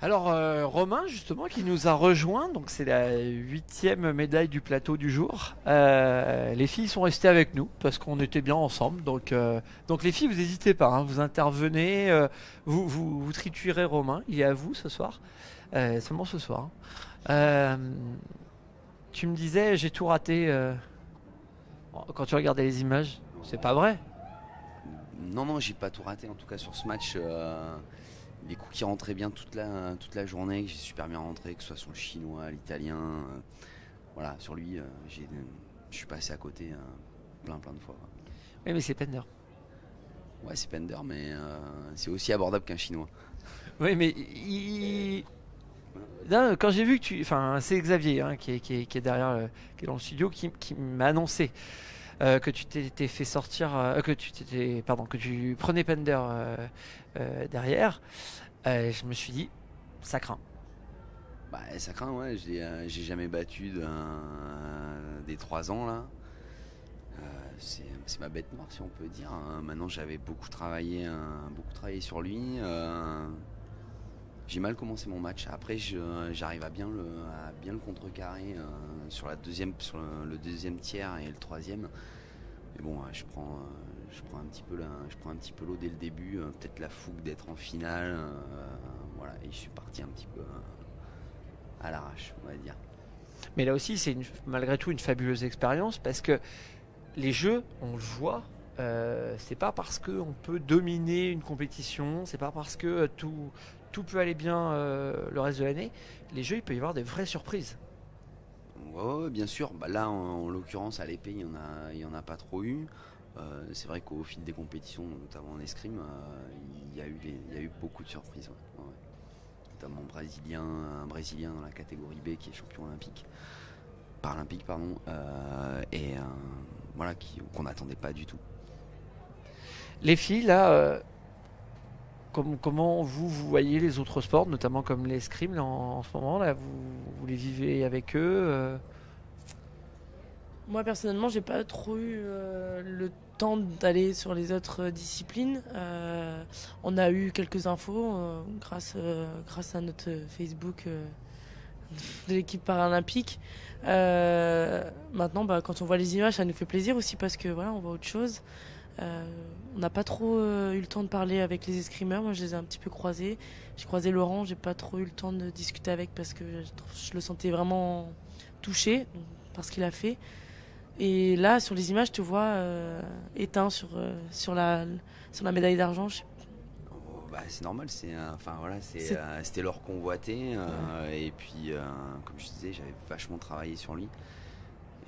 Alors Romain justement qui nous a rejoint, donc c'est la 8e médaille du plateau du jour. Les filles sont restées avec nous parce qu'on était bien ensemble. Donc les filles, vous n'hésitez pas, hein, vous intervenez, vous triturez Romain. Il est à vous ce soir, seulement ce soir. Euh, Tu me disais j'ai tout raté quand tu regardais les images. C'est pas vrai. Non, non, j'ai pas tout raté. En tout cas, sur ce match, les coups qui rentraient bien toute la journée, que j'ai super bien rentré, que ce soit sur le chinois, l'italien. Voilà, sur lui, je suis passé à côté plein de fois. Oui, mais c'est Pender. Ouais, c'est Pender, mais c'est aussi abordable qu'un chinois. Oui, mais non, quand j'ai vu que enfin, c'est Xavier hein, qui est derrière, qui est dans le studio, qui m'a annoncé que tu t'étais fait sortir, que tu prenais Pender derrière. Je me suis dit, ça craint. Bah, ça craint, ouais. J'ai jamais battu des 3 ans là. C'est ma bête noire, si on peut dire. Maintenant, j'avais beaucoup travaillé sur lui. J'ai mal commencé mon match. Après, j'arrive à bien le contrecarrer sur le deuxième tiers et le troisième. Mais bon, je prends un petit peu l'eau dès le début. Peut-être la fougue d'être en finale. Voilà, et je suis parti un petit peu à l'arrache, on va dire. Mais là aussi, c'est malgré tout une fabuleuse expérience parce que les jeux, on le voit. C'est pas parce qu'on peut dominer une compétition, c'est pas parce que tout peut aller bien le reste de l'année. Les jeux, il peut y avoir des vraies surprises. Ouais, bien sûr. Bah là, en l'occurrence, à l'épée, il y en a pas trop eu. C'est vrai qu'au fil des compétitions, notamment en escrime, il y a eu beaucoup de surprises. Ouais. Ouais. Notamment un Brésilien dans la catégorie B qui est champion paralympique, pardon, et voilà, qu'on n'attendait pas du tout. Les filles, là, comment vous voyez les autres sports, notamment comme l'escrime là, en ce moment là, vous les vivez avec eux Moi personnellement, j'ai pas trop eu le temps d'aller sur les autres disciplines. On a eu quelques infos grâce à notre Facebook de l'équipe paralympique. Maintenant, quand on voit les images, ça nous fait plaisir aussi parce que voilà, on voit autre chose. On n'a pas trop eu le temps de parler avec les escrimeurs. Moi, je les ai un petit peu croisés. J'ai croisé Laurent, j'ai pas trop eu le temps de discuter avec parce que je le sentais vraiment touché par ce qu'il a fait. Et là, sur les images, tu vois éteint sur la médaille d'argent. Bah, c'est normal, c'était leur convoité. Et puis, comme je disais, j'avais vachement travaillé sur lui.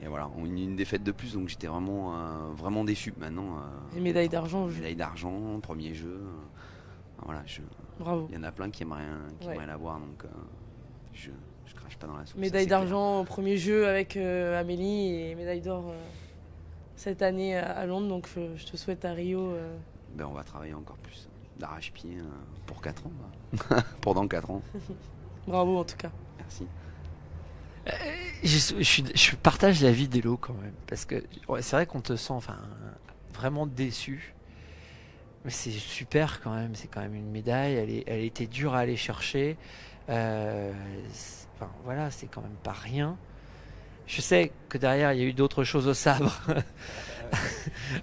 Et voilà, une défaite de plus, donc j'étais vraiment déçu. Maintenant, les médailles d'argent. Médaille d'argent, premier jeu. Voilà, Bravo. Il y en a plein qui aimeraient l'avoir, donc je crache pas dans la soupe. Médaille d'argent au premier jeu avec Amélie et médaille d'or cette année à Londres. Donc je te souhaite à Rio. On va travailler encore plus d'arrache-pied pour 4 ans. Pendant 4 ans. Bravo en tout cas. Merci. Je partage l'avis d'Elo quand même parce que ouais, c'est vrai qu'on te sent vraiment déçu, mais c'est super quand même. C'est quand même une médaille. Elle était dure à aller chercher. Voilà, c'est quand même pas rien. Je sais que derrière il y a eu d'autres choses au sabre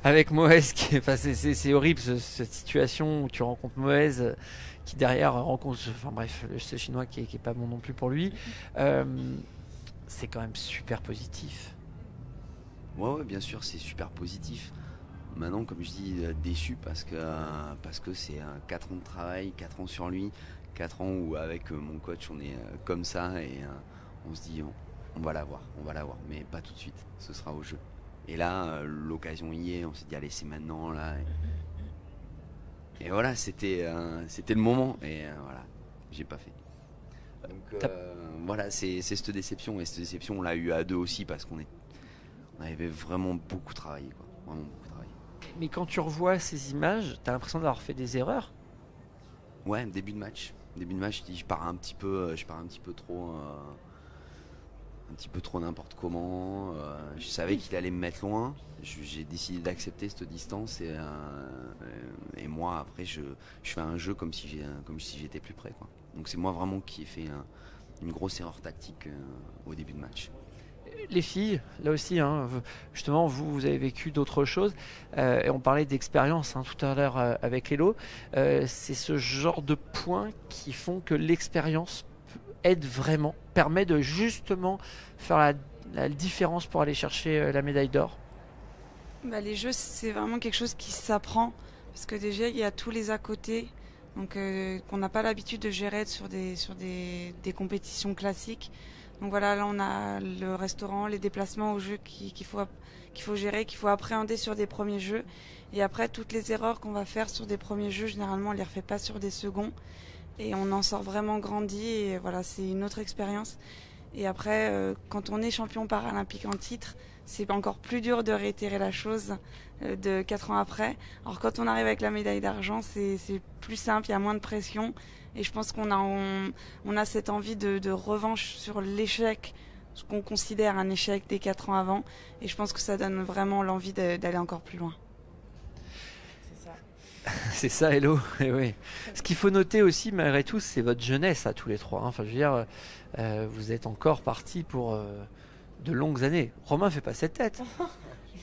avec Moez c'est horrible cette situation où tu rencontres Moez qui derrière rencontre ce chinois qui est pas bon non plus pour lui. C'est quand même super positif. Ouais, bien sûr, c'est super positif. Maintenant, comme je dis, déçu parce que c'est 4 ans de travail, 4 ans sur lui, 4 ans où avec mon coach on est comme ça et on se dit on va l'avoir, mais pas tout de suite, ce sera au jeu. Et là, l'occasion y est, on s'est dit allez, c'est maintenant là. Et voilà, c'était le moment et voilà, j'ai pas fait. Donc voilà, c'est cette déception, et cette déception on l'a eu à deux aussi parce qu'on avait vraiment beaucoup travaillé, quoi. Vraiment beaucoup travaillé. Mais quand tu revois ces images, t'as l'impression d'avoir fait des erreurs? Ouais, début de match, je pars un petit peu trop, un petit peu trop n'importe comment. Je savais qu'il allait me mettre loin. J'ai décidé d'accepter cette distance et moi après je fais un jeu comme si j'étais plus près, quoi. Donc c'est moi vraiment qui ai fait une grosse erreur tactique au début de match. Les filles, là aussi, hein, justement, vous avez vécu d'autres choses. Et on parlait d'expérience tout à l'heure avec Lélo. C'est ce genre de points qui font que l'expérience aide vraiment, permet de justement faire la différence pour aller chercher la médaille d'or. Bah, les jeux, c'est vraiment quelque chose qui s'apprend. Parce que déjà, il y a tous les à côté. Donc, qu'on n'a pas l'habitude de gérer sur des compétitions classiques. Donc voilà, là on a le restaurant, les déplacements aux jeux qu'il faut gérer, qu'il faut appréhender sur des premiers jeux. Et après, toutes les erreurs qu'on va faire sur des premiers jeux, généralement on les refait pas sur des seconds. Et on en sort vraiment grandi. Et voilà, c'est une autre expérience. Et après, quand on est champion paralympique en titre, c'est encore plus dur de réitérer la chose de 4 ans après. Alors quand on arrive avec la médaille d'argent, c'est plus simple, il y a moins de pression. Et je pense qu'on a cette envie de revanche sur l'échec, ce qu'on considère un échec des 4 ans avant. Et je pense que ça donne vraiment l'envie d'aller encore plus loin. C'est ça. C'est ça, Hello. Et oui. Ce qu'il faut noter aussi, malgré tout, c'est votre jeunesse à tous les trois. Enfin, je veux dire, vous êtes encore partis pour de longues années. Romain fait pas cette tête.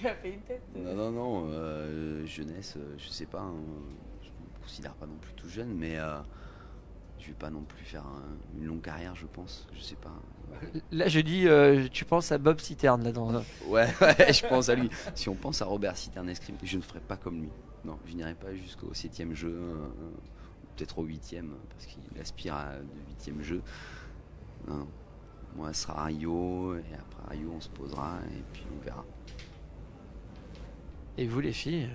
Il a fait une tête. Non, jeunesse, je sais pas. Je me considère pas non plus tout jeune, mais je vais pas non plus faire une longue carrière, je pense. Je sais pas. Là, je dis, tu penses à Bob Citerne là dans. Ouais, je pense à lui. Si on pense à Robert Citerne-Escrime, je ne ferai pas comme lui. Non, je n'irai pas jusqu'au 7e jeu, peut-être au 8e, parce qu'il aspire à de 8e jeu. Non. Moi, ce sera Rio, et après Rio, on se posera, et puis on verra. Et vous, les filles?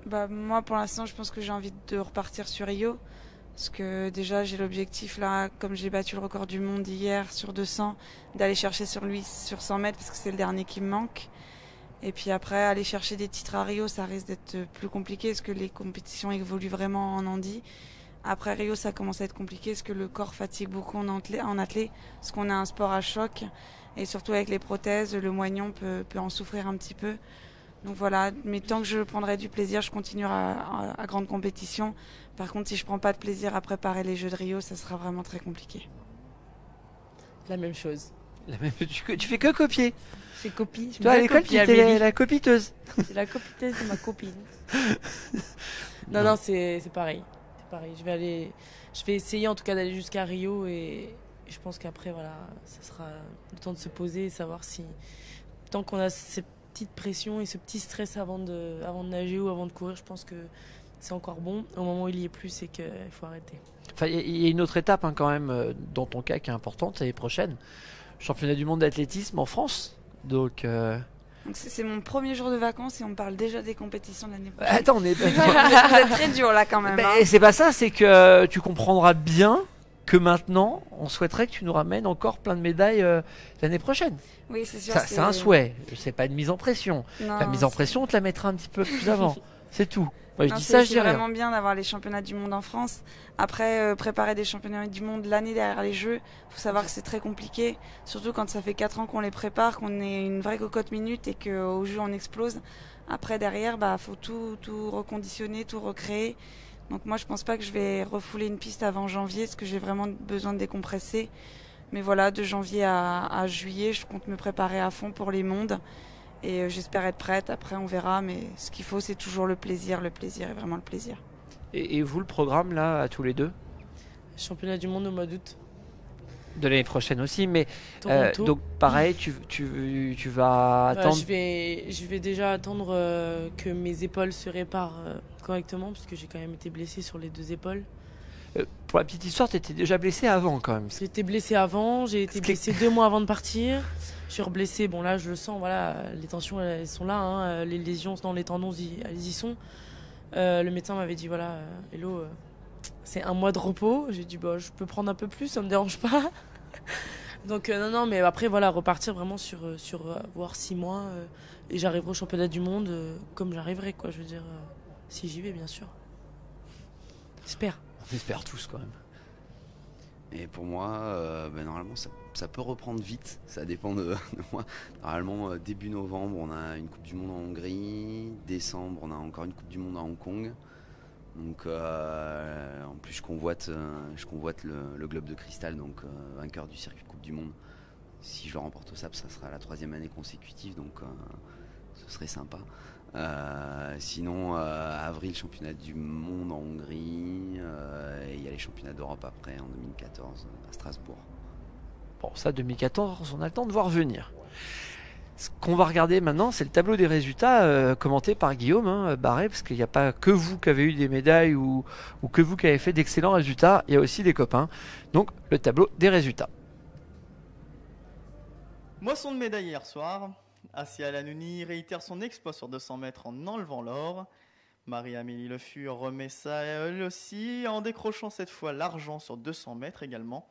Bah, moi, pour l'instant, je pense que j'ai envie de repartir sur Rio. Parce que déjà, j'ai l'objectif, là, comme j'ai battu le record du monde hier sur 200, d'aller chercher sur lui sur 100 mètres, parce que c'est le dernier qui me manque. Et puis après, aller chercher des titres à Rio, ça risque d'être plus compliqué, parce que les compétitions évoluent vraiment en handi. Après Rio, ça commence à être compliqué, parce que le corps fatigue beaucoup en athlée, parce qu'on a un sport à choc. Et surtout avec les prothèses, le moignon peut en souffrir un petit peu. Donc voilà, mais tant que je prendrai du plaisir, je continuerai à grande compétition. Par contre, si je prends pas de plaisir à préparer les Jeux de Rio, ça sera vraiment très compliqué. La même chose. Tu fais que copier. J'ai copie. Toi, à l'école, tu étais la copiteuse. C'est la copiteuse de ma copine. Non, c'est pareil. C'est pareil. Je vais essayer en tout cas d'aller jusqu'à Rio et je pense qu'après, voilà, ça sera le temps de se poser et savoir si, tant qu'on a cette petite pression et ce petit stress avant de nager ou avant de courir, je pense que c'est encore bon. Au moment où il y est plus, c'est qu'il faut arrêter. Enfin, il y a une autre étape quand même dans ton cas qui est importante, l'année prochaine. Championnat du monde d'athlétisme en France. Donc c'est mon premier jour de vacances et on me parle déjà des compétitions de l'année prochaine. attends, Vous êtes très dur là quand même. Hein. C'est pas ça, c'est que tu comprendras bien que maintenant, on souhaiterait que tu nous ramènes encore plein de médailles l'année prochaine. Oui, c'est sûr. C'est un souhait. C'est pas une mise en pression. Non, la mise en pression, on te la mettra un petit peu plus avant. C'est tout. Moi, je non, dis ça, je dis c'est rien. vraiment bien d'avoir les championnats du monde en France. Après, préparer des championnats du monde l'année derrière les Jeux, faut savoir que c'est très compliqué. Surtout quand ça fait 4 ans qu'on les prépare, qu'on est une vraie cocotte minute et qu'au Jeux on explose. Après, derrière, faut tout reconditionner, tout recréer. Donc moi, je pense pas que je vais refouler une piste avant janvier, parce que j'ai vraiment besoin de décompresser. Mais voilà, de janvier à juillet, je compte me préparer à fond pour les mondes. Et j'espère être prête. Après, on verra. Mais ce qu'il faut, c'est toujours le plaisir et vraiment le plaisir. Et vous, le programme, là, à tous les deux? Championnat du monde au mois d'août. De l'année prochaine aussi, mais Toronto. donc pareil, tu vas attendre. Je vais déjà attendre que mes épaules se réparent correctement, parce que j'ai quand même été blessée sur les 2 épaules. Pour la petite histoire, tu étais déjà blessé avant quand même. J'ai été blessée avant, j'ai été blessée 2 mois avant de partir. Je suis reblessée, bon là je le sens, voilà, les tensions elles sont là, hein, les lésions dans les tendons elles y sont. Le médecin m'avait dit voilà, Hello, c'est 1 mois de repos. J'ai dit je peux prendre un peu plus, ça me dérange pas. Donc non, mais après voilà, repartir vraiment sur voire 6 mois et j'arriverai au championnat du monde comme j'arriverai, quoi, je veux dire, si j'y vais bien sûr. J'espère. On espère tous quand même. Et pour moi, normalement, ça peut reprendre vite. Ça dépend de moi. Normalement, début novembre, on a une Coupe du Monde en Hongrie. Décembre, on a encore une Coupe du Monde à Hong Kong. Donc en plus je convoite le globe de cristal, donc vainqueur du circuit de Coupe du Monde. Si je le remporte au SAP, ça sera la 3e année consécutive, donc ce serait sympa. Sinon, avril, championnat du monde en Hongrie, et il y a les championnats d'Europe après en 2014 à Strasbourg. Bon, ça 2014, on a le temps de voir venir. Ce qu'on va regarder maintenant, c'est le tableau des résultats commenté par Guillaume Barret, parce qu'il n'y a pas que vous qui avez eu des médailles ou que vous qui avez fait d'excellents résultats, il y a aussi des copains. Donc le tableau des résultats. Moisson de médailles hier soir. Assia Lanouni réitère son exploit sur 200 mètres en enlevant l'or. Marie-Amélie Le Fur remet ça elle aussi en décrochant cette fois l'argent sur 200 mètres également.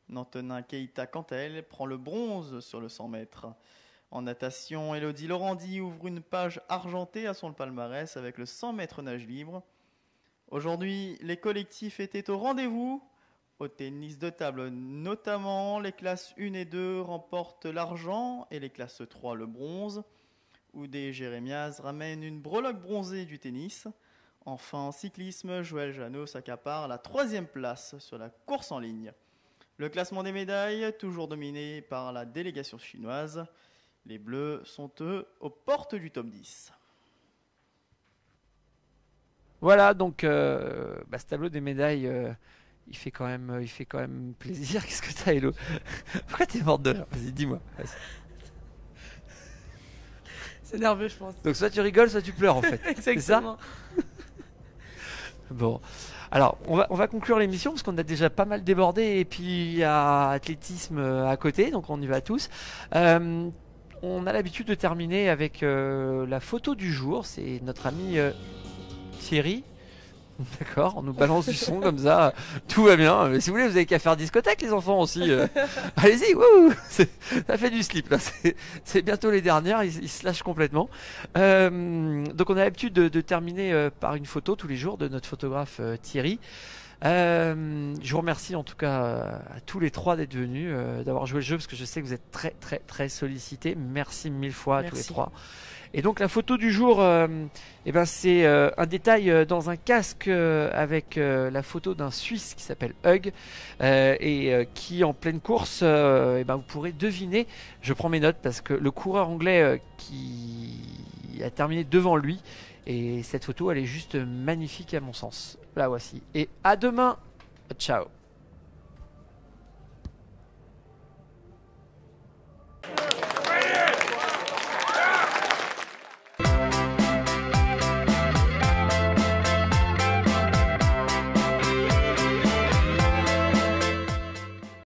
Nantenin Keita, quant à elle, prend le bronze sur le 100 mètres. En natation, Elodie Laurandi ouvre une page argentée à son palmarès avec le 100 mètres nage libre. Aujourd'hui, les collectifs étaient au rendez-vous. Au tennis de table notamment, les classes 1 et 2 remportent l'argent et les classes 3 le bronze. Oudé Jérémiaz ramène une breloque bronzée du tennis. Enfin, en cyclisme, Joël Janot s'accapare la 3e place sur la course en ligne. Le classement des médailles, toujours dominé par la délégation chinoise. Les Bleus sont eux aux portes du top 10. Voilà, donc ce tableau des médailles, il fait quand même plaisir. Qu'est-ce que t'as, Hello? Pourquoi t'es morte de rire? Vas-y, dis-moi. Vas-y. C'est nerveux, je pense. Donc soit tu rigoles, soit tu pleures en fait. C'est ça? Bon. Alors, on va conclure l'émission parce qu'on a déjà pas mal débordé et puis il y a athlétisme à côté, donc on y va tous. On a l'habitude de terminer avec la photo du jour. C'est notre ami Thierry. D'accord, on nous balance du son comme ça, tout va bien. Mais si vous voulez, vous avez qu'à faire discothèque, les enfants aussi. Allez-y, wouh, ça fait du slip là. C'est bientôt les dernières, ils se lâchent complètement. Donc on a l'habitude de terminer par une photo tous les jours de notre photographe Thierry. Je vous remercie en tout cas à tous les 3 d'être venus, d'avoir joué le jeu parce que je sais que vous êtes très très très sollicités. Merci 1000 fois à tous les 3. Et donc la photo du jour, c'est un détail dans un casque avec la photo d'un Suisse qui s'appelle Hug et qui en pleine course, vous pourrez deviner, je prends mes notes parce que le coureur anglais qui a terminé devant lui, et cette photo elle est juste magnifique à mon sens. La voici. Et à demain, ciao.